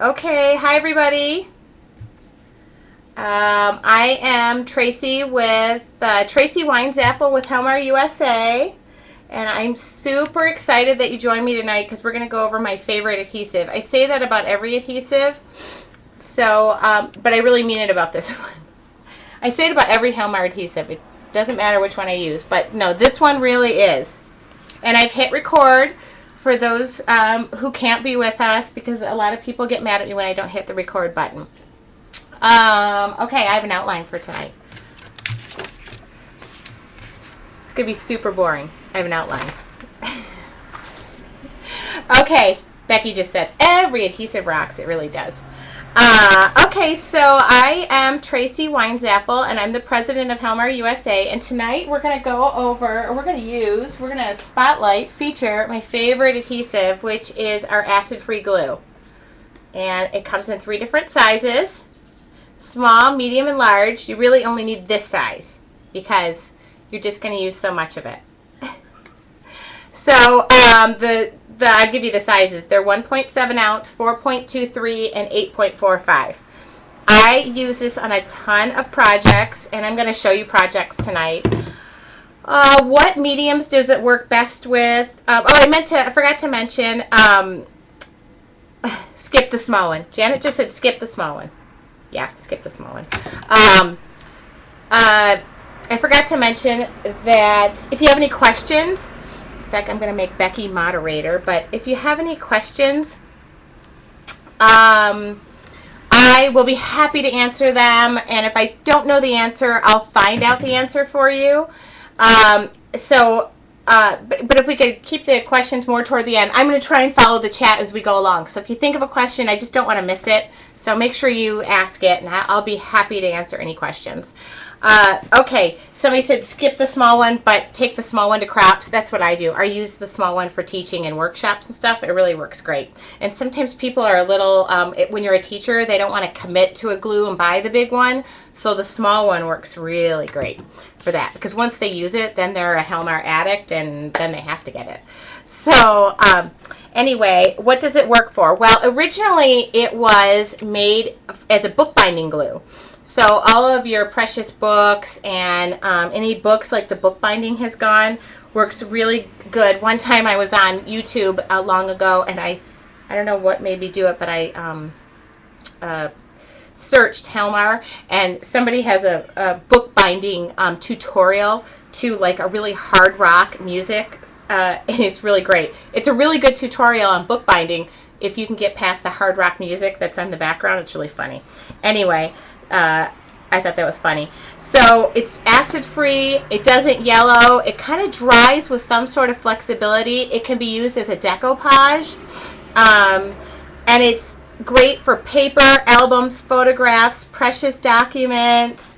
Okay, hi everybody. I am Tracy with Tracy Weinzapfel with Helmar USA, and I'm super excited that you joined me tonight because we're going to go over my favorite adhesive. I say that about every adhesive, but I really mean it about this one. I say it about every Helmar adhesive. It doesn't matter which one I use, but no, this one really is. And I've hit record for those who can't be with us because a lot of people get mad at me when I don't hit the record button. Okay, I have an outline for tonight. It's going to be super boring. I have an outline. Okay, Becky just said, every adhesive rocks. It really does. Okay, so I am Tracy Weinzapfel, and I'm the president of Helmar USA, and tonight we're going to feature my favorite adhesive, which is our acid-free glue. And it comes in 3 different sizes. Small, medium, and large. You really only need this size because you're just going to use so much of it. So I'll give you the sizes. They're 1.7 ounce, 4.23, and 8.45. I use this on a ton of projects, and I'm going to show you projects tonight. What mediums does it work best with? I forgot to mention, skip the small one. Janet just said skip the small one. Yeah, skip the small one. I forgot to mention that if you have any questions, in fact, I'm going to make Becky moderator, but if you have any questions, I will be happy to answer them, and if I don't know the answer, I'll find out the answer for you. But if we could keep the questions more toward the end, I'm going to try and follow the chat as we go along. So if you think of a question, I just don't want to miss it. So make sure you ask it, and I'll be happy to answer any questions. Okay, somebody said skip the small one, but take the small one to crops. That's what I do. I use the small one for teaching and workshops and stuff. It really works great. And sometimes people are a little, when you're a teacher, they don't want to commit to a glue and buy the big one. So the small one works really great for that. Because once they use it, then they're a Helmar addict, and then they have to get it. So anyway, what does it work for? Well, originally it was made as a bookbinding glue. So all of your precious books and any books like the bookbinding has gone works really good. One time I was on YouTube long ago, and I don't know what made me do it, but I searched Helmar, and somebody has a bookbinding tutorial to like a really hard rock music, and it's really great. It's a really good tutorial on bookbinding if you can get past the hard rock music that's on the background. It's really funny. Anyway, I thought that was funny. So it's acid-free. It doesn't yellow. It kind of dries with some sort of flexibility. It can be used as a decoupage. And it's great for paper, albums, photographs, precious documents.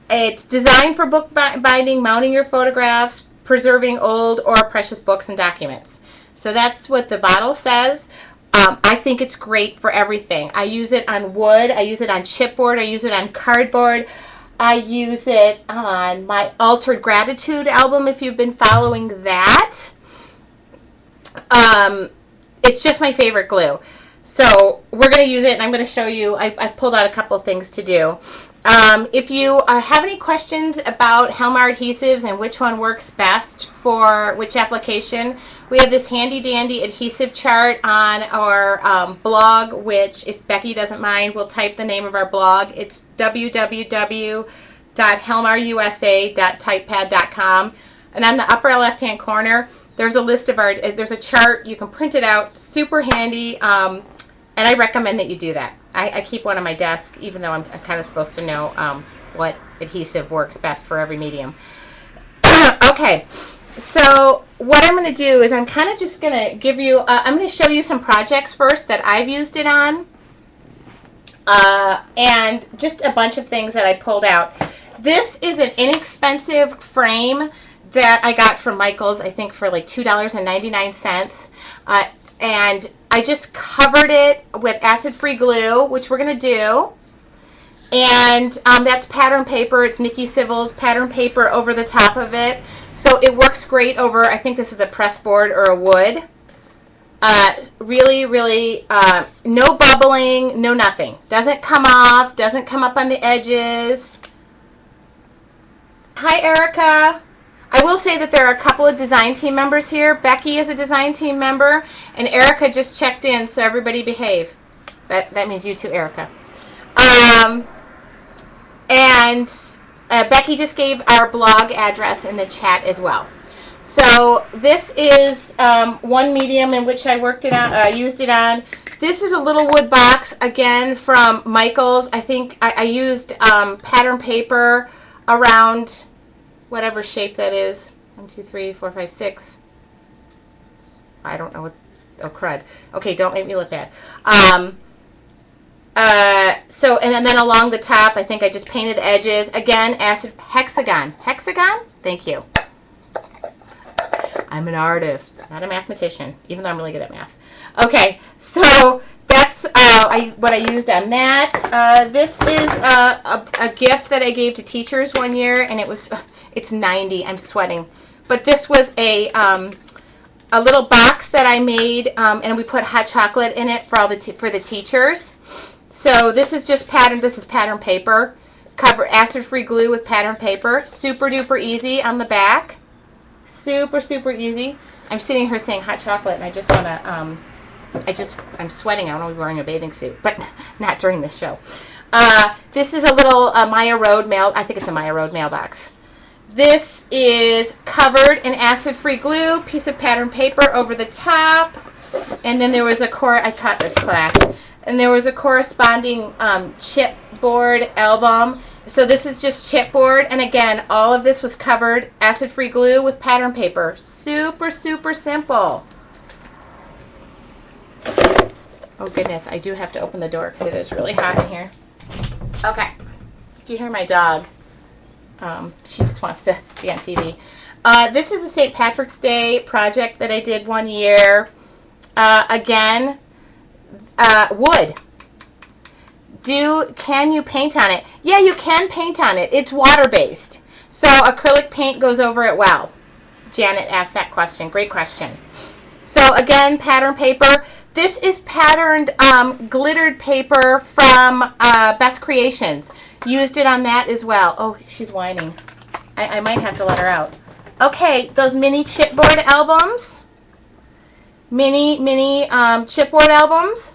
It's designed for book binding, mounting your photographs, preserving old or precious books and documents. So that's what the bottle says. I think it's great for everything. I use it on wood. I use it on chipboard. I use it on cardboard. I use it on my Altered Gratitude album, if you've been following that. It's just my favorite glue. So we're going to use it, and I'm going to show you. I've pulled out a couple of things to do. If you have any questions about Helmar adhesives and which one works best for which application, we have this handy dandy adhesive chart on our blog, which, if Becky doesn't mind, we'll type the name of our blog. It's www.helmarusa.typepad.com. And on the upper left-hand corner, there's a list of there's a chart. You can print it out. Super handy. And I recommend that you do that. I keep one on my desk, even though I'm kind of supposed to know what adhesive works best for every medium. Okay, so what I'm going to do is I'm kind of just going to give you, I'm going to show you some projects first that I've used it on, and just a bunch of things that I pulled out. This is an inexpensive frame that I got from Michael's, I think for like $2.99. And I just covered it with acid-free glue, which we're going to do. And that's pattern paper. It's Nikki Civil's pattern paper over the top of it. So it works great over, I think this is a press board or a wood. Really, really, no bubbling, no nothing. Doesn't come off, doesn't come up on the edges. Hi, Erica. I will say that there are a couple of design team members here. Becky is a design team member, and Erica just checked in, so everybody behave. That means you too, Erica. And Becky just gave our blog address in the chat as well. So this is one medium in which I worked it on, used it on. This is a little wood box, again, from Michael's. I think I used pattern paper around whatever shape that is. 1, 2, 3, 4, 5, 6. I don't know what, oh crud. Okay, don't make me look bad. So, and then along the top, I think I just painted the edges. Again, acid hexagon. Hexagon? Thank you. I'm an artist, not a mathematician, even though I'm really good at math. Okay, so that's what I used on that. This is a gift that I gave to teachers one year, and it's 90. I'm sweating. But this was a little box that I made, and we put hot chocolate in it for the teachers. So this is just pattern. This is pattern paper. Cover acid-free glue with pattern paper. Super duper easy on the back. Super, super easy. I'm sitting here saying hot chocolate, and I just want to, I'm sweating. I don't want to be wearing a bathing suit, but not during this show. This is a little Maya Road mail. I think it's a Maya Road mailbox. This is covered in acid-free glue, piece of pattern paper over the top, and then there was I taught this class, and there was a corresponding chipboard album. So this is just chipboard, and again, all of this was covered acid-free glue with pattern paper. Super, super simple. Oh goodness, I do have to open the door because it is really hot in here. Okay, if you hear my dog, she just wants to be on TV. This is a St. Patrick's Day project that I did one year. Again, wood. Can you paint on it? Yeah, you can paint on it. It's water-based. So acrylic paint goes over it well. Janet asked that question. Great question. So again, pattern paper. This is patterned glittered paper from Best Creations. Used it on that as well. Oh, she's whining. I might have to let her out. Okay, those mini chipboard albums. Mini chipboard albums.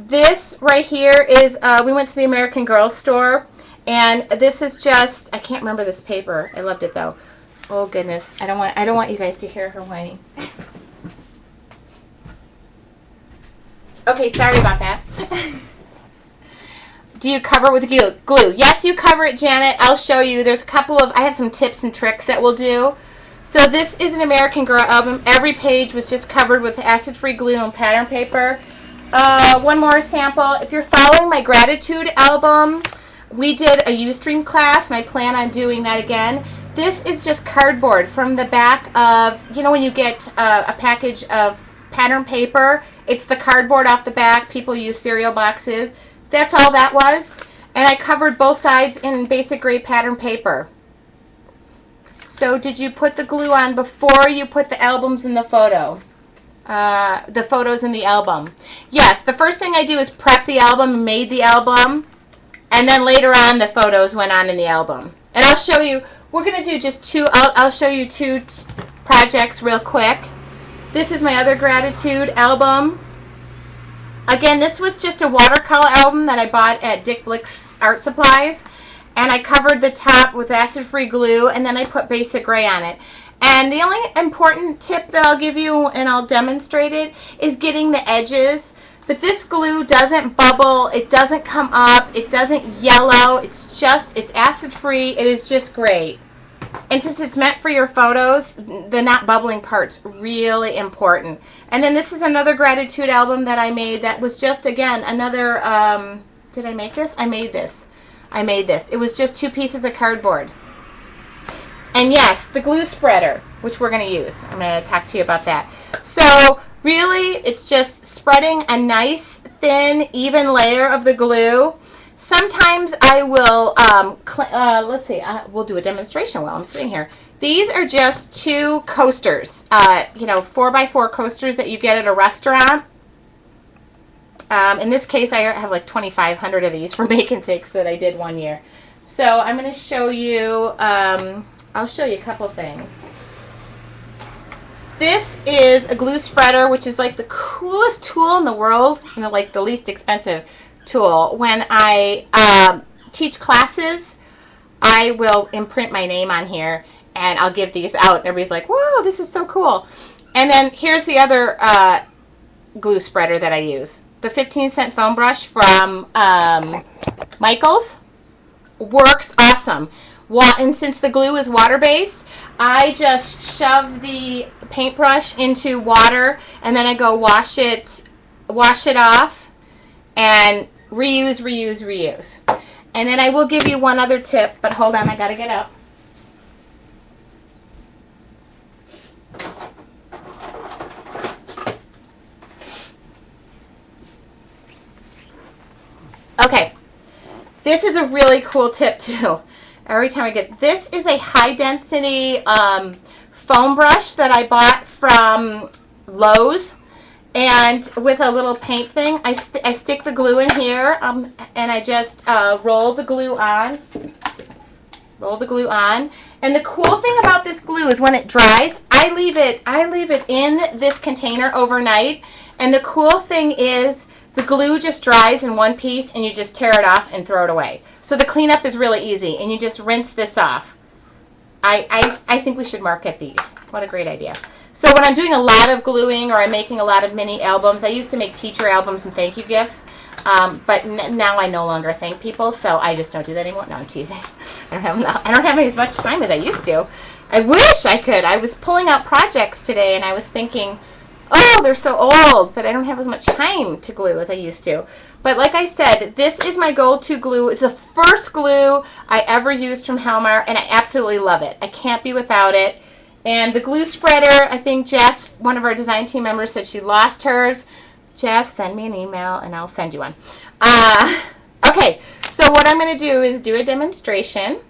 This right here is, we went to the American Girl store, and this is just, I can't remember this paper. I loved it though. Oh goodness, I don't want you guys to hear her whining. Okay, sorry about that. Do you cover with glue? Yes, you cover it, Janet. I'll show you. There's a couple of, I have some tips and tricks that we'll do. So this is an American Girl album. Every page was just covered with acid-free glue and pattern paper. One more sample. If you're following my gratitude album, we did a Ustream class, and I plan on doing that again. This is just cardboard from the back of, you know when you get a package of pattern paper, it's the cardboard off the back. People use cereal boxes. That's all that was. And I covered both sides in basic gray pattern paper. So did you put the glue on before you put the albums in the photo? The photos in the album. Yes, the first thing I do is prep the album and made the album, and then later on the photos went on in the album. And I'll show you, we're going to do just two, I'll show you two projects real quick. This is my other gratitude album. Again, this was just a watercolor album that I bought at Dick Blick's Art Supplies, and I covered the top with acid-free glue, and then I put basic gray on it. And the only important tip that I'll give you, and I'll demonstrate it, is getting the edges. But this glue doesn't bubble, it doesn't come up, it doesn't yellow, it's acid-free, it is just great. And since it's meant for your photos, the not bubbling part's really important. And then this is another gratitude album that I made that was just, again, another, did I make this? I made this. It was just 2 pieces of cardboard. And yes, the glue spreader, which we're going to use. I'm going to talk to you about that. So really, it's just spreading a nice, thin, even layer of the glue. Sometimes I will, let's see, we'll do a demonstration while I'm sitting here. These are just 2 coasters, 4x4 coasters that you get at a restaurant. In this case, I have like 2,500 of these for bake and takes that I did one year. So I'm going to show you, I'll show you a couple things. This is a glue spreader, which is like the coolest tool in the world, like the least expensive tool. When I teach classes, I will imprint my name on here and I'll give these out. Everybody's like, whoa, this is so cool. And then here's the other glue spreader that I use. The 15-cent foam brush from Michaels works awesome. And since the glue is water-based, I just shove the paintbrush into water and then I go wash it off and reuse, reuse, reuse. And then I will give you one other tip, but hold on, I gotta get up. Okay, this is a really cool tip too. Every time I get, this is a high density foam brush that I bought from Lowe's, and with a little paint thing, I stick the glue in here, and I just roll the glue on. And the cool thing about this glue is when it dries, I leave it in this container overnight. And the cool thing is the glue just dries in one piece and you just tear it off and throw it away. So the cleanup is really easy and you just rinse this off. I think we should market these. What a great idea. So when I'm doing a lot of gluing or I'm making a lot of mini albums, I used to make teacher albums and thank you gifts. But now I no longer thank people, so I just don't do that anymore. No, I'm teasing. I don't have as much time as I used to. I wish I could. I was pulling out projects today, and I was thinking, oh, they're so old, but I don't have as much time to glue as I used to. But like I said, this is my go-to glue. It's the first glue I ever used from Helmar, and I absolutely love it. I can't be without it. And the glue spreader, I think Jess, one of our design team members, said she lost hers. Jess, send me an email and I'll send you one. Okay, so what I'm going to do is do a demonstration.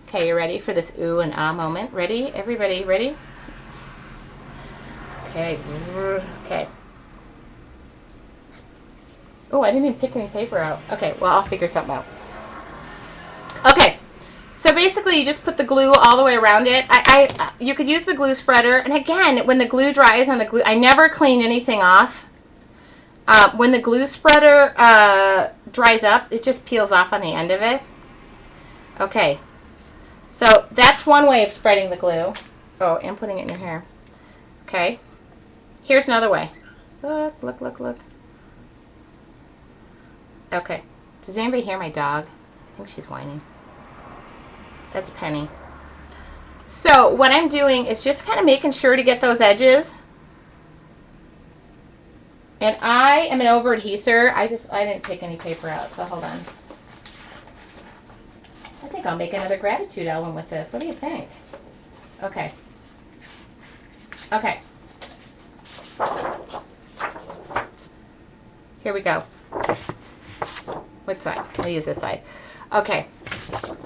Okay, you ready for this ooh and ah moment? Ready? Everybody ready? Okay. Okay. Oh, I didn't even pick any paper out. Okay, well, I'll figure something out. Okay, so basically you just put the glue all the way around it. You could use the glue spreader, and again, when the glue dries on the glue, I never clean anything off. When the glue spreader dries up, it just peels off on the end of it. Okay, so that's one way of spreading the glue. Oh, and putting it in your hair. Okay, here's another way. Look, look, look, look. Okay, does anybody hear my dog? I think she's whining. That's Penny. So what I'm doing is just kind of making sure to get those edges. And I am an over adhesor. I didn't take any paper out, so hold on. I think I'll make another gratitude album with this. What do you think? Okay. Okay. Here we go. What side? I'll use this side. Okay.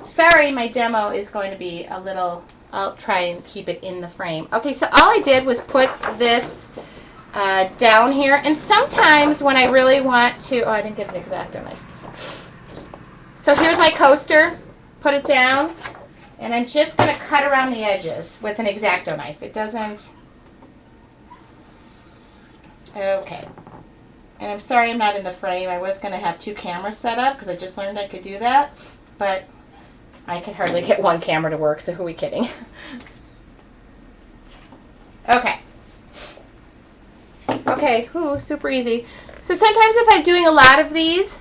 Sorry, my demo is going to be a little, I'll try and keep it in the frame. Okay, so all I did was put this down here, and sometimes when I really want to, oh, I didn't get an X-Acto knife. So here's my coaster, put it down, and I'm just going to cut around the edges with an X-Acto knife. It doesn't, okay. And I'm sorry I'm not in the frame. I was going to have 2 cameras set up because I just learned I could do that, but I can hardly get one camera to work, so who are we kidding? Okay. Okay, ooh, super easy. So sometimes if I'm doing a lot of these,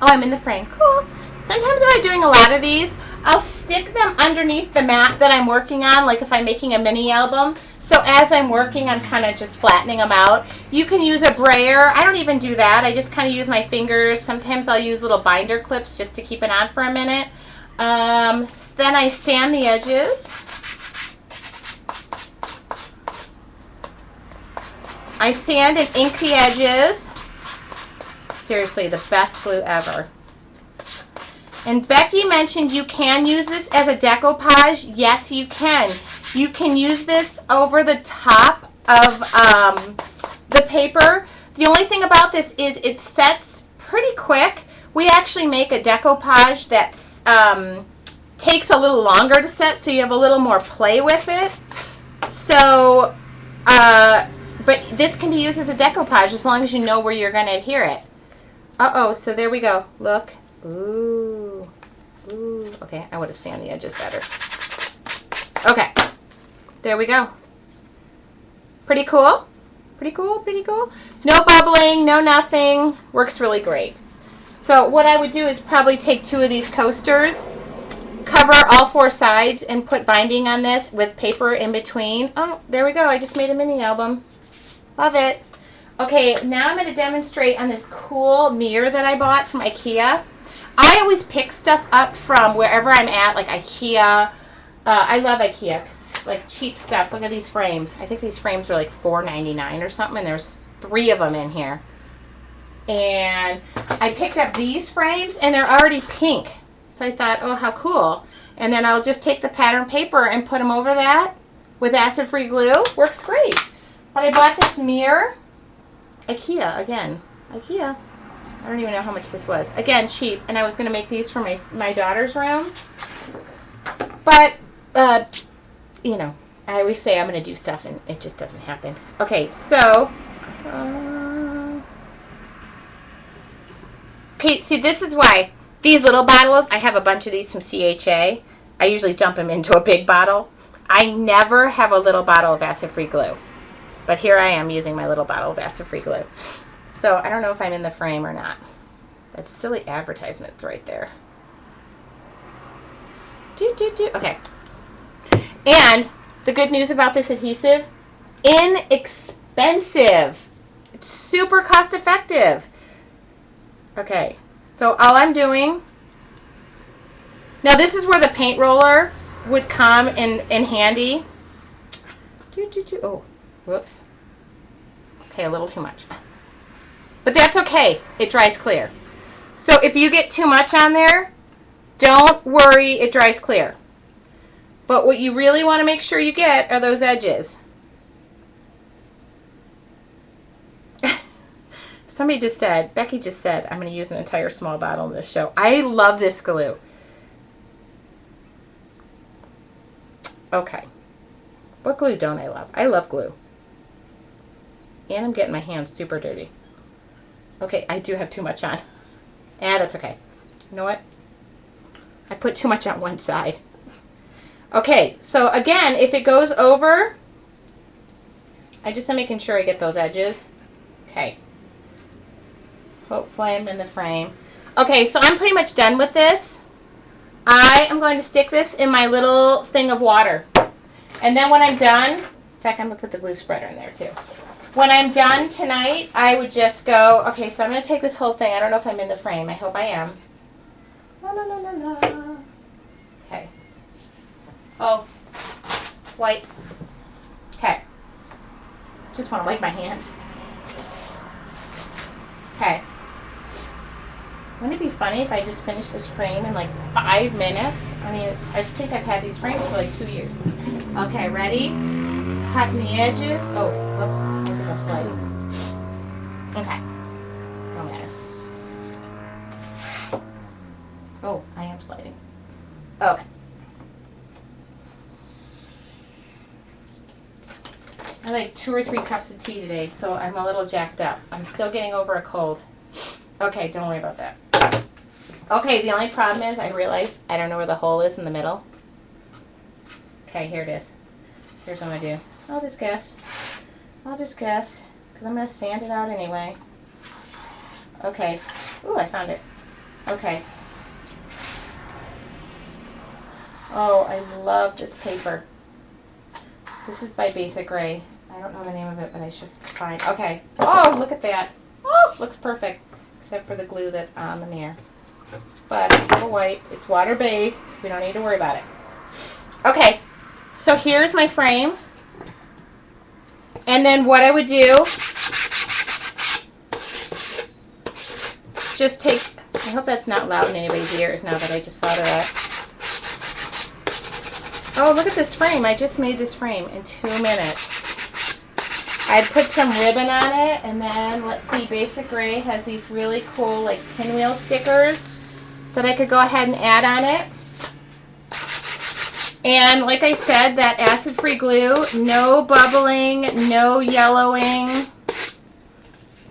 oh, I'm in the frame, cool. Sometimes if I'm doing a lot of these, I'll stick them underneath the mat that I'm working on, like if I'm making a mini album. So as I'm working, I'm kind of just flattening them out. You can use a brayer. I don't even do that. I just kind of use my fingers. Sometimes I'll use little binder clips just to keep it on for a minute. Then I sand the edges. I sand and ink the edges. Seriously, the best glue ever. And Becky mentioned you can use this as a decoupage. Yes, you can. You can use this over the top of the paper. The only thing about this is it sets pretty quick. We actually make a decoupage that takes a little longer to set, so you have a little more play with it. So, but this can be used as a decoupage as long as you know where you're going to adhere it. Uh-oh, so there we go. Look. Ooh. Ooh. Okay, I would have sanded the edges better. Okay. There we go. Pretty cool? Pretty cool, pretty cool. No bubbling, no nothing. Works really great. So what I would do is probably take 2 of these coasters, cover all 4 sides, and put binding on this with paper in between. Oh, there we go. I just made a mini album. Love it. Okay, now I'm going to demonstrate on this cool mirror that I bought from IKEA. I always pick stuff up from wherever I'm at, like IKEA. I love IKEA. It's like cheap stuff. Look at these frames. I think these frames were like $4.99 or something, and there's 3 of them in here. And I picked up these frames, and they're already pink. So I thought, oh, how cool. And then I'll just take the pattern paper and put them over that with acid-free glue. Works great. But I bought this mirror. IKEA, again. IKEA. I don't even know how much this was. Again, cheap. And I was going to make these for my daughter's room. But, you know, I always say I'm going to do stuff, and it just doesn't happen. Okay, so... okay, see, this is why. These little bottles, I have a bunch of these from CHA. I usually dump them into a big bottle. I never have a little bottle of acid-free glue. But here I am using my little bottle of acid-free glue. So I don't know if I'm in the frame or not. That's silly advertisements right there. Okay. And the good news about this adhesive, inexpensive. It's super cost effective. Okay, so all I'm doing, now this is where the paint roller would come in handy. Oh, whoops. Okay, a little too much. But that's okay. It dries clear. So if you get too much on there, don't worry, it dries clear. But what you really want to make sure you get are those edges. Somebody just said, Becky just said, I'm going to use an entire small bottle in this show. I love this glue. Okay. What glue don't I love? I love glue. And I'm getting my hands super dirty. Okay, I do have too much on. That's okay. You know what? I put too much on one side. Okay, so again, if it goes over, I just am making sure I get those edges. Okay. Hopefully I'm in the frame. Okay, so I'm pretty much done with this. I am going to stick this in my little thing of water. And then when I'm done, in fact, I'm going to put the glue spreader in there too. When I'm done tonight, I would just go, okay, so I'm going to take this whole thing. I don't know if I'm in the frame. I hope I am. La, la, la, la, la. Okay. Oh, white. Okay. Just want to wipe my hands. Okay. Wouldn't it be funny if I just finished this frame in like 5 minutes? I mean, I think I've had these frames for like 2 years. Okay, ready? Cutting the edges. Oh, whoops. I think I'm sliding. Okay. Don't matter. Oh, I am sliding. Okay. I had like 2 or 3 cups of tea today, so I'm a little jacked up. I'm still getting over a cold. Okay, don't worry about that. Okay, the only problem is I realized I don't know where the hole is in the middle. Okay, here it is. Here's what I'm going to do. I'll just guess. Because I'm going to sand it out anyway. Okay. Ooh, I found it. Okay. Oh, I love this paper. This is by Basic Ray. I don't know the name of it, but I should find. Okay. Oh, look at that. Oh, looks perfect. Except for the glue that's on the mirror. But it's white. It's water-based. We don't need to worry about it. Okay. So here's my frame. And then what I would do, just take I hope that's not loud in anybody's ears now that I just thought of that. Oh, look at this frame. I just made this frame in 2 minutes. I put some ribbon on it, and then, let's see, Basic Ray has these really cool, like, pinwheel stickers that I could go ahead and add on it. And like I said, that acid-free glue, no bubbling, no yellowing.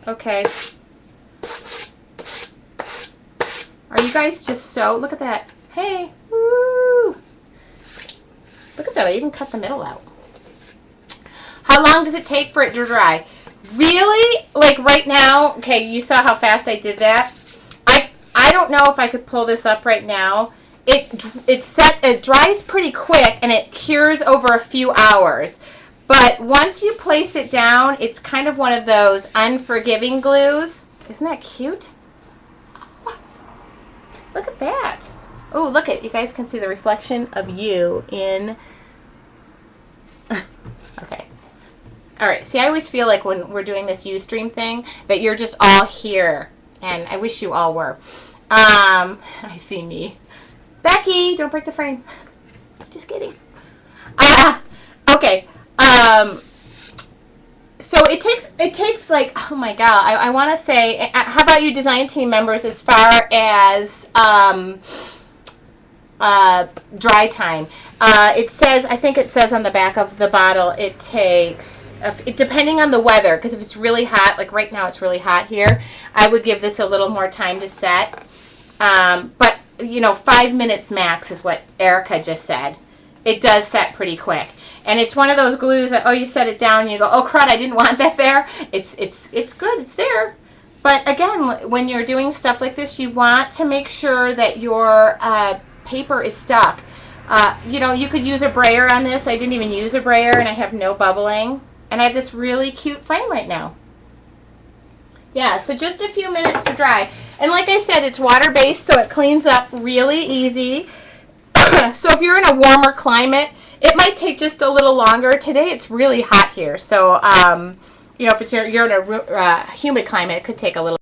Okay. Are you guys just so, look at that. Hey, woo! Look at that, I even cut the middle out. How long does it take for it to dry? Really, like right now, okay, you saw how fast I did that. I don't know if I could pull this up right now. It dries pretty quick and it cures over a few hours. But once you place it down, it's kind of one of those unforgiving glues. Isn't that cute? Look at that. Oh, look at, you guys can see the reflection of you in, okay. All right, see, I always feel like when we're doing this Ustream thing that you're just all here, and I wish you all were. I see me. Becky, don't break the frame. Just kidding. Okay. So it takes like, oh my God, I want to say, how about you design team members as far as dry time? It says, I think it says on the back of the bottle, it takes, depending on the weather, because if it's really hot, like right now it's really hot here, I would give this a little more time to set. But, you know, 5 minutes max is what Erica just said. It does set pretty quick. And it's one of those glues that, oh, you set it down and you go, oh, crud, I didn't want that there. It's good. It's there. But, again, when you're doing stuff like this, you want to make sure that your paper is stuck. You know, you could use a brayer on this. I didn't even use a brayer, and I have no bubbling. And I have this really cute frame right now. Yeah, so just a few minutes to dry. And like I said, it's water-based, so it cleans up really easy. So if you're in a warmer climate, it might take just a little longer. Today it's really hot here, so you know, if you're in a humid climate, it could take a little